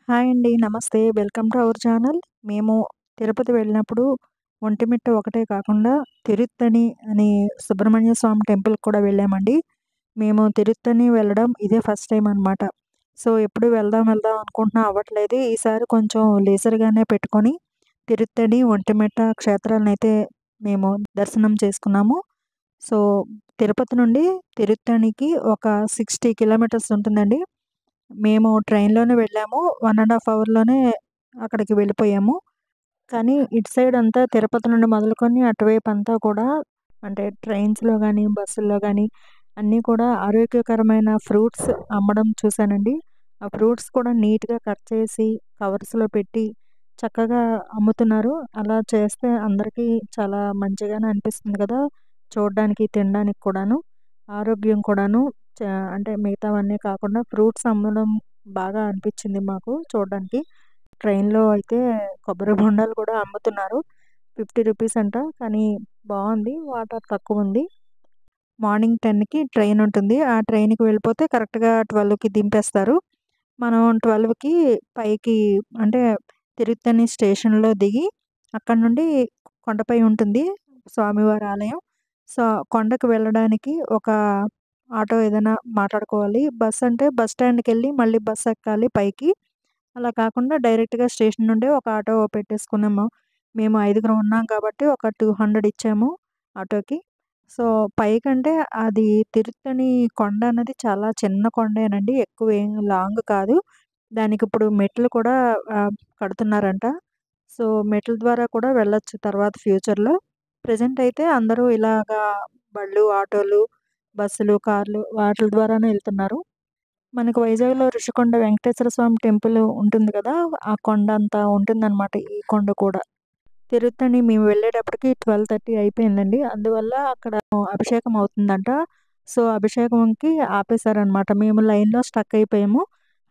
Hi అండి. నమస్తే. Welcome to our channel. మేము తిరుపతి వెళ్ళినప్పుడు ఒంటిమిట్ట ఒకటే కాకుండా తిరుత్తణి అని సుబ్రహ్మణ్య స్వామి టెంపుల్‌కి కూడా వెళ్ళామండి. మేము తిరుత్తణి వెళ్ళడం ఇదే ఫస్ట్ టైమ్ అనమాట. సో, ఎప్పుడు వెళ్దాం వెళ్దాం అనుకుంటున్నా అవ్వట్లేదు. ఈసారి కొంచెం లేజర్‌గానే పెట్టుకొని తిరుత్తణి, ఒంటిమిట్ట క్షేత్రాలనైతే మేము దర్శనం చేసుకున్నాము. సో, తిరుపతి నుండి తిరుత్తణికి ఒక 60 కిలోమీటర్స్ ఉంటుందండి. మేము ట్రైన్‌లోనే వెళ్ళాము. 1 ½ అవర్‌లోనే అక్కడికి వెళ్ళిపోయాము. కానీ ఇటు సైడ్ అంతా తిరుపతి నుండి మొదలుకొని అటువైపంతా కూడా అంటే ట్రైన్స్‌లో గానీ, బస్సుల్లో గానీ అన్నీ కూడా ఆరోగ్యకరమైన ఫ్రూట్స్ అమ్మడం చూశానండి. ఆ ఫ్రూట్స్ కూడా నీట్‌గా కట్ చేసి కవర్స్‌లో పెట్టి చక్కగా అమ్ముతున్నారు. అలా చేస్తే అందరికీ చాలా మంచిగానే అనిపిస్తుంది కదా! చూడ్డానికి, తినడానికి కూడాను. ఆరోగ్యం కూడాను చ అంటే మిగతావన్నీ కాకుండా ఫ్రూట్స్ అమ్మడం బాగా అనిపిచ్చింది మాకు చూడడానికి. ట్రైన్‌లో అయితే కొబ్బరి బొండాలు కూడా అమ్ముతున్నారు. 50 రూపీస్ అంట. కానీ బావుంది. వాటర్ తక్కువుంది. మార్నింగ్ 10కి ట్రైన్ ఉంటుంది. ఆ ట్రైన్‌కి వెళ్ళిపోతే కరెక్ట్‌గా 12కి దింపేస్తారు. మనం 12కి పైకి అంటే తిరుత్తణి స్టేషన్‌లో దిగి అక్కడి నుండి కొండపై ఉంటుంది స్వామివారి ఆలయం. సో, కొండకు వెళ్ళడానికి ఒక ఆటో ఏదైనా మాట్లాడుకోవాలి. బస్ అంటే బస్ స్టాండ్‌కెళ్ళి మళ్ళీ బస్ ఎక్కాలి పైకి. అలా కాకుండా డైరెక్ట్‌గా స్టేషన్ నుండే ఒక ఆటో పెట్టేసుకున్నాము. మేము ఐదుగురం ఉన్నాం కాబట్టి ఒక 200 ఇచ్చాము ఆటోకి. సో, పైకంటే అది తిరుత్తణి కొండ అన్నది చాలా చిన్న కొండేనండి. ఎక్కువేం లాంగ్ కాదు. దానికిప్పుడు మెట్లు కూడా కడుతున్నారంట. సో, మెట్ల ద్వారా కూడా వెళ్ళొచ్చు తర్వాత ఫ్యూచర్‌లో. ప్రెజెంట్ అయితే అందరూ ఇలాగా బళ్ళు, ఆటోలు, బస్సులు, కార్లు వాటిల ద్వారానే ఎళ్తున్నారు. మనకు వైజాగ్‌లో ఋషికొండ వెంకటేశ్వర స్వామి టెంపుల్ ఉంటుంది కదా! ఆ కొండ అంతా ఉంటుందనమాట ఈ కొండ కూడా. తిరుత్తణి మేము వెళ్ళేటప్పటికి 12:30 అయిపోయిందండి. అందువల్ల అక్కడ అభిషేకం అవుతుందంట. సో, అభిషేకంకి ఆపేశారనమాట. మేము లైన్‌లో స్టక్ అయిపోయాము.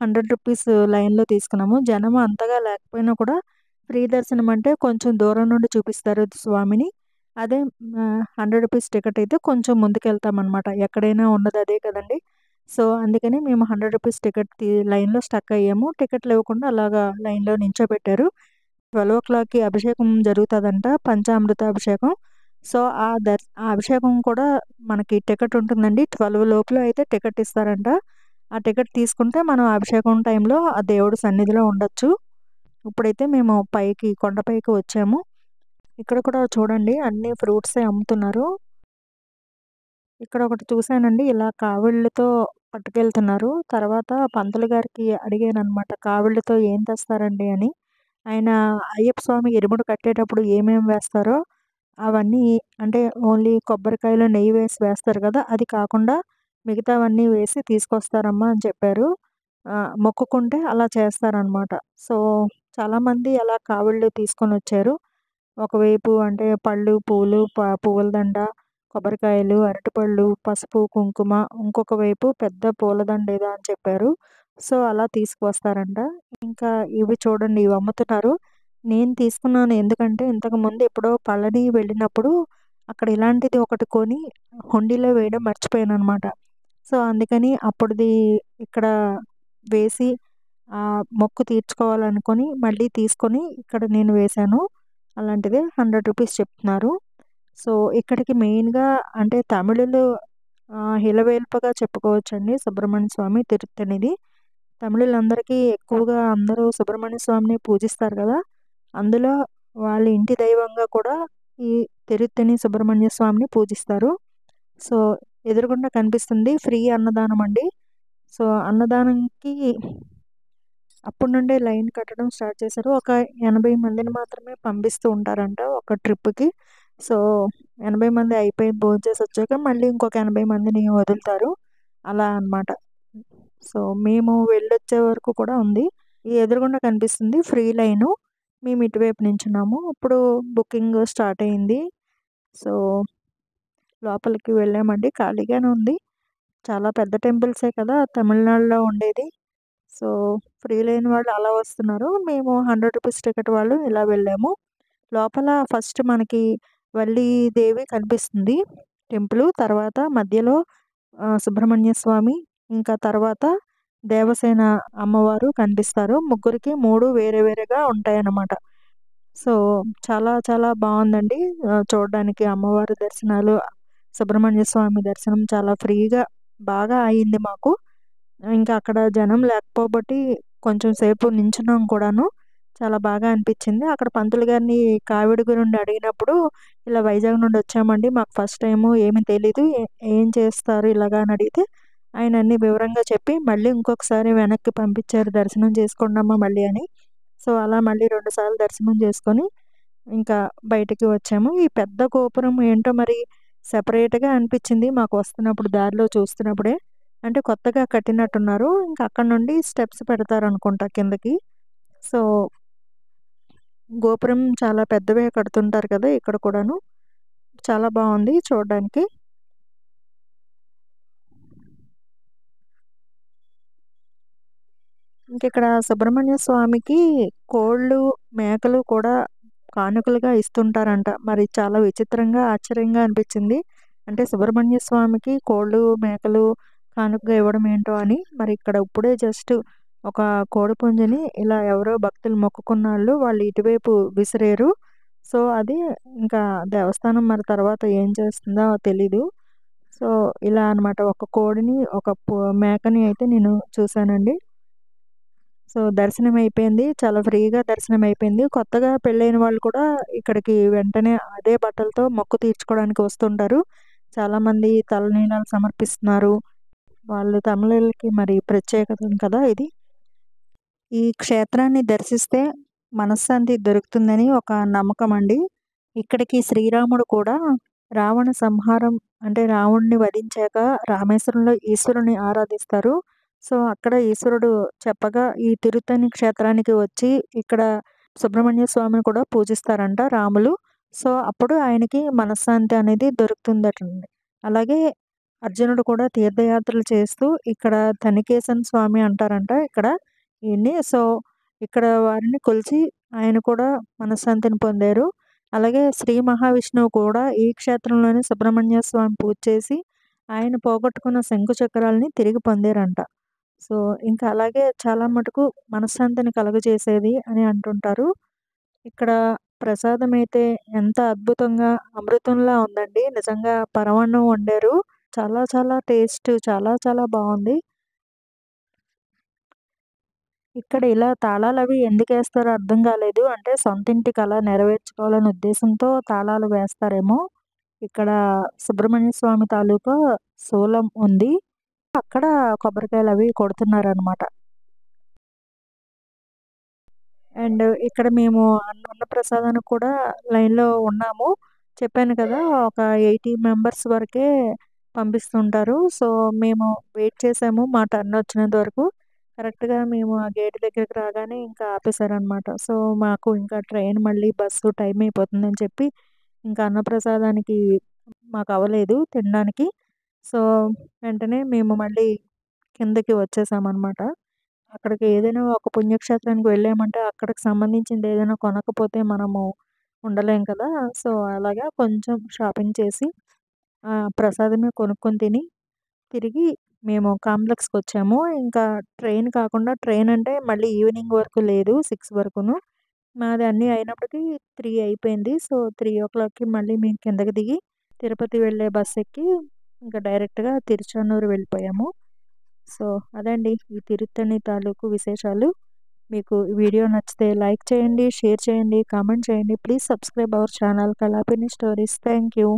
రూ. 100 లైన్‌లో తీసుకున్నాము. జనం అంతగా లేకపోయినా కూడా ఫ్రీ దర్శనం అంటే కొంచెం దూరం నుండి చూపిస్తారు స్వామిని. అదే రూ. 100 టికెట్ అయితే కొంచెం ముందుకెళ్తామనమాట. ఎక్కడైనా ఉన్నది అదే కదండీ! సో, అందుకని మేము రూ. 100 టికెట్ లైన్‌లో స్టక్ అయ్యాము. టికెట్లు ఇవ్వకుండా అలాగా లైన్‌లో నించోబెట్టారు. 12:00కి అభిషేకం జరుగుతదంట. పంచామృత అభిషేకం. సో, ఆ అభిషేకం కూడా మనకి టికెట్ ఉంటుందండి. 12 లోపల అయితే టికెట్ ఇస్తారంట. ఆ టికెట్ తీసుకుంటే మనం అభిషేకం టైంలో ఆ దేవుడి సన్నిధిలో ఉండొచ్చు. ఇప్పుడైతే మేము పైకి కొండపైకి వచ్చాము. ఇక్కడ కూడా చూడండి అన్ని ఫ్రూట్సే అమ్ముతున్నారు. ఇక్కడ ఒకటి చూసానండి. ఇలా కావిళ్ళతో పట్టుకెళ్తున్నారు. తర్వాత పంతులు గారికి అడిగాననమాట. కావిళ్ళతో ఏం తెస్తారండి అని. ఆయన అయ్యప్ప స్వామి ఇరుముడు కట్టేటప్పుడు ఏమేమి వేస్తారో అవన్నీ అంటే ఓన్లీ కొబ్బరికాయలో నెయ్యి వేసి వేస్తారు కదా! అది కాకుండా మిగతావన్నీ వేసి తీసుకొస్తారమ్మా అని చెప్పారు. మొక్కుకుంటే అలా చేస్తారనమాట. సో, చాలామంది అలా కావిళ్ళు తీసుకొనొచ్చారు. ఒకవైపు అంటే పళ్ళు, పూలు, పువ్వుల దండ, కొబ్బరికాయలు, అరటిపళ్ళు, పసుపు, కుంకుమ, ఇంకొక వైపు పెద్ద పూలదండ ఏదో అని చెప్పారు. సో, అలా తీసుకువస్తారంట. ఇంకా ఇవి చూడండి ఇవి అమ్ముతున్నారు. నేను తీసుకున్నాను. ఎందుకంటే ఇంతకుముందు ఎప్పుడో పళని వెళ్ళినప్పుడు అక్కడ ఇలాంటిది ఒకటి కొని హుండీలో వేయడం మర్చిపోయాననమాట. సో, అందుకని అప్పుడిది ఇక్కడ వేసి మొక్కు తీర్చుకోవాలనుకోని మళ్ళీ తీసుకొని ఇక్కడ నేను వేశాను. అలాంటిదే రూ. 100 చెప్తున్నారు. సో, ఇక్కడికి మెయిన్‌గా అంటే తమిళులు ఇలవేల్పుగా చెప్పుకోవచ్చండి సుబ్రహ్మణ్య స్వామి తిరుత్తణిది. తమిళులందరికీ ఎక్కువగా అందరూ సుబ్రహ్మణ్య స్వామిని పూజిస్తారు గదా! అందులో వాళ్ళ ఇంటి దైవంగా కూడా ఈ తిరుత్తణి సుబ్రహ్మణ్య స్వామిని పూజిస్తారు. సో, ఎదురుగుండా కనిపిస్తుంది ఫ్రీ అన్నదానం అండి. సో, అన్నదానంకి అప్పటి నుండే లైన్ కట్టడం స్టార్ట్ చేశారు. ఒక 80 మందిని మాత్రమే పంపిస్తూ ఉంటారంట ఒక ట్రిప్‌కి. సో, 80 మంది అయిపోయి భోంచేసొచ్చాక మళ్ళీ ఇంకొక 80 మందిని వదులుతారు. అలా అన్నమాట. సో, మేము వెళ్ళొచ్చే వరకు కూడా ఉంది. ఈ ఎదురుగుండా కనిపిస్తుంది ఫ్రీ లైను. మేము ఇటువైపు నించున్నాము. ఇప్పుడు బుకింగ్ స్టార్ట్ అయింది. సో, లోపలికి వెళ్ళామండి. ఖాళీగానే ఉంది. చాలా పెద్ద టెంపుల్సే కదా! తమిళనాడులో ఉండేది. సో, ఫ్రీ లేని వాళ్ళు అలా వస్తున్నారు. మేము రూ. 100 టికెట్ వాళ్ళు ఇలా వెళ్ళాము. లోపల ఫస్ట్ మనకి వల్లీ దేవి కనిపిస్తుంది టెంపులు. తర్వాత మధ్యలో సుబ్రహ్మణ్య స్వామి, ఇంకా తర్వాత దేవసేన అమ్మవారు కనిపిస్తారు. ముగ్గురికి 3 వేరే వేరేగా ఉంటాయన్నమాట. సో, చాలా చాలా బావుందండి. చూడడానికి అమ్మవారి దర్శనాలు, సుబ్రహ్మణ్య స్వామి దర్శనం చాలా ఫ్రీగా బాగా అయింది మాకు. ఇంకా అక్కడ జనం లేకపోబట్టి కొంచెం సేపు నించున్నాం కూడాను. చాలా బాగా అనిపిచ్చింది. అక్కడ పంతులు గారిని కావిడి గురించి అడిగినప్పుడు, ఇలా వైజాగ్ నుండి వచ్చామండి. మాకు ఫస్ట్ టైము ఏమి తెలీదు. ఏం చేస్తారు ఇలాగా అని అడిగితే, ఆయన అన్నీ వివరంగా చెప్పి, మళ్ళీ ఇంకొకసారి వెనక్కి పంపించారు. దర్శనం చేసుకోండమ్మా మళ్ళీ అని. సో, అలా మళ్ళీ 2 సార్లు దర్శనం చేసుకొని, ఇంకా బయటికి వచ్చాము. ఈ పెద్ద గోపురం ఏంటో మరి సెపరేట్‌గా అనిపిచ్చింది మాకు వస్తున్నప్పుడు దారిలో చూస్తున్నప్పుడే. అంటే కొత్తగా కట్టినట్టున్నారు. ఇంకా అక్కడి నుండి స్టెప్స్ పెడతారనుకుంటా కిందకి. సో, గోపురం చాలా పెద్దవే కడుతుంటారు కదా! ఇక్కడ కూడాను. చాలా బావుంది చూడడానికి. ఇంకిక్కడ సుబ్రహ్మణ్య స్వామికి కోళ్ళు, మేకలు కూడా కానుకలుగా ఇస్తుంటారంట. మరి చాలా విచిత్రంగా, ఆశ్చర్యంగా అనిపిచ్చింది. అంటే సుబ్రహ్మణ్య స్వామికి కోళ్ళు, మేకలు కానుకగా ఇవ్వడం ఏంటో అని. మరి ఇక్కడ ఇప్పుడే జస్ట్ ఒక కోడిపుంజుని ఇలా ఎవరో భక్తులు మొక్కుకున్నాళ్ళు వాళ్ళు ఇటువైపు విసిరారు. సో, అది ఇంకా దేవస్థానం మరి తర్వాత ఏం చేస్తుందో తెలీదు. సో, ఇలా అన్నమాట. ఒక కోడిని, ఒక మేకని అయితే నేను చూసానండి. సో, దర్శనమైపోయింది. చాలా ఫ్రీగా దర్శనమైపోయింది. కొత్తగా పెళ్ళైన వాళ్ళు కూడా ఇక్కడికి వెంటనే అదే బట్టలతో మొక్కు తీర్చుకోవడానికి వస్తుంటారు. చాలామంది తలనీలాలు సమర్పిస్తున్నారు. వాళ్ళు తమిళోళ్ళకి మరి ప్రత్యేకత కదా ఇది. ఈ క్షేత్రాన్ని దర్శిస్తే మనశ్శాంతి దొరుకుతుందని ఒక నమ్మకమండి. ఇక్కడికి శ్రీరాముడు కూడా రావణ సంహారం అంటే రావణుడిని వధించాక రామేశ్వరంలో ఈశ్వరుని ఆరాధిస్తారు. సో, అక్కడ ఈశ్వరుడు చెప్పగా ఈ తిరుత్తణి క్షేత్రానికి వచ్చి ఇక్కడ సుబ్రహ్మణ్య స్వామిని కూడా పూజిస్తారంట రాములు. సో, అప్పుడు ఆయనకి మనశ్శాంతి అనేది దొరుకుతుందటండి. అలాగే అర్జునుడు కూడా తీర్థయాత్రలు చేస్తూ ఇక్కడ తనికేశన స్వామి అంటారంట ఇక్కడ ఈయన్ని. సో, ఇక్కడ వారిని కొలిచి ఆయన కూడా మనశ్శాంతిని పొందారు. అలాగే శ్రీ మహావిష్ణువు కూడా ఈ క్షేత్రంలోనే సుబ్రహ్మణ్య స్వామి పూజ చేసి ఆయన పోగొట్టుకున్న శంకు చక్రాల్ని తిరిగి పొందారంట. సో, ఇంకా అలాగే చాలా మటుకు మనశ్శాంతిని కలుగజేసేది అని అంటుంటారు. ఇక్కడ ప్రసాదమైతే ఎంత అద్భుతంగా అమృతంలా ఉందండి. నిజంగా పరమాన్నం వండారు. చాలా చాలా టేస్ట్ చాలా చాలా బావుంది. ఇక్కడ ఇలా తాళాలవి ఎందుకేస్తారో అర్థం కాలేదు. అంటే సొంతింటి కల నెరవేర్చుకోవాలనే ఉద్దేశంతో తాళాలు వేస్తారేమో! ఇక్కడ సుబ్రహ్మణ్య స్వామి తాలూకా శూలం ఉంది. అక్కడ కొబ్బరికాయలవి కొడుతున్నారనమాట. అండ్ ఇక్కడ మేము అన్నప్రసాదానికి కూడా లైన్‌లో ఉన్నాము. చెప్పాను కదా! ఒక 80 మెంబర్స్ వరకే పంపిస్తుంటారు. సో, మేము వెయిట్ చేసాము మా టర్న్ వచ్చేంత వరకు. కరెక్ట్‌గా మేము ఆ గేట్ దగ్గరికి రాగానే ఇంకా ఆపేసారనమాట. సో, మాకు ఇంకా ట్రైన్ మళ్ళీ బస్సు టైం అయిపోతుందని చెప్పి ఇంకా అన్నప్రసాదానికి మాకవ్వలేదు తినడానికి. సో, వెంటనే మేము మళ్ళీ కిందకి వచ్చేసామనమాట. అక్కడికి ఏదైనా ఒక పుణ్యక్షేత్రానికి వెళ్ళామంటే అక్కడికి సంబంధించింది ఏదైనా కొనకపోతే మనము ఉండలేం కదా! సో, అలాగా కొంచెం షాపింగ్ చేసి ప్రసాదమే కొనుక్కొని తిని తిరిగి మేము కాంప్లెక్స్‌కొచ్చాము. ఇంకా ట్రైన్ కాకుండా ట్రైన్ అంటే మళ్ళీ ఈవినింగ్ వరకు లేదు 6 వరకును. మాది అన్నీ అయినప్పటికి 3 అయిపోయింది. సో, 3:00కి మళ్ళీ మేము కిందకి దిగి తిరుపతి వెళ్ళే బస్ ఎక్కి ఇంకా డైరెక్ట్‌గా తిరుచానూరు వెళ్ళిపోయాము. సో, అదండి ఈ తిరుత్తణి తాలూకు విశేషాలు. మీకు ఈ వీడియో నచ్చితే లైక్ చేయండి, షేర్ చేయండి, కామెంట్ చేయండి. Please subscribe our channel Kalapini stories. Thank you.